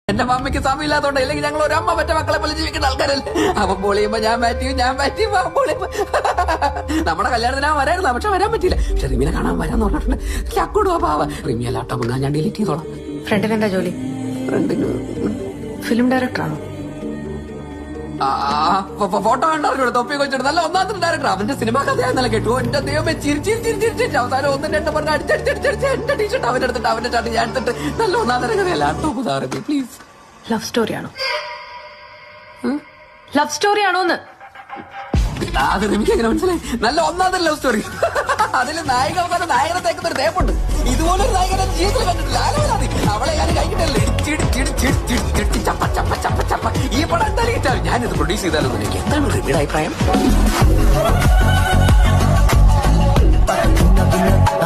എന്റെ മമ്മിക്ക് സമയമില്ലാത്തോണ്ട് അല്ലെങ്കിൽ ഞങ്ങൾ ഒരു അമ്മ മറ്റേ മക്കളെ പോലെ ജീവിക്കുന്ന ആൾക്കാരല്ലേ. അവൻ പൊളിയുമ്പോ ഞാൻ മാറ്റിയും അവൻ പൊളിയുമ്പോ നമ്മുടെ കല്യാണത്തിനാ വരായിരുന്നു, പക്ഷെ വരാൻ പറ്റില്ല. പക്ഷെ റിമിനെ കാണാൻ വരാന്ന് പറഞ്ഞിട്ടുണ്ട്. ചക്കൂടുവാ പാവ. റിമിയ ലാപ്ടോപ്പ് ഞാൻ ഡിലീറ്റ് ചെയ്തോളാം. ഫ്രണ്ടിന് എന്താ ജോലി? ഫ്രണ്ടിന് ഫിലിം ഡയറക്ടറാണോ? ഫോട്ടോ കണ്ടറിഞ്ഞൂടെ, തൊപ്പി വെച്ചിട്ട് നല്ല ഒന്നാമത്തെ ഡയറക്ടർ. അവന്റെ സിനിമ കഥയാന്നല്ല കേട്ടു. എന്റെ ദൈവമേ ചിരിച്ചിരിച്ചിരിച്ചിരിച്ച് അവസാനം ഒന്നും രണ്ടും പറഞ്ഞ അടിച്ചടിച്ചടിച്ചടിച്ച് എന്റെ ടീഷർട്ട് അവനെടുത്തിട്ട് അവന്റെ ചാട്ടി ഞാൻ എടുത്തിട്ട് നല്ല ഒന്നാമത്തെ കഥയല്ല. ലാപ്ടോപ്പ് താറബി പ്ലീസ്. ലവ് സ്റ്റോറിയാണോ? ലവ് സ്റ്റോറിയാണോന്ന്? അത് എനിക്ക് എങ്ങനെ മനസ്സിലായി? നല്ല ഒന്നാമത്തെ ലവ് സ്റ്റോറി. അതിൽ നായിക അവസാനം നായകനെ തേക്കുന്ന ഒരു തേപ്പുണ്ട്. ഇതുപോലൊരു നായകനെ ജീവിതത്തിൽ കണ്ടിട്ടില്ല. ആലോചന അവളെ ഞാൻ കഴിക്കട്ടല്ലേ ചപ്പ ചപ്പ ചപ്പ ചപ്പ. ഈ പടം എന്തായാലും കിട്ടാവും. ഞാനിത് പ്രൊഡ്യൂസ് ചെയ്താലോ? എനിക്ക് എന്താണ് റിമിയുടെ അഭിപ്രായം? I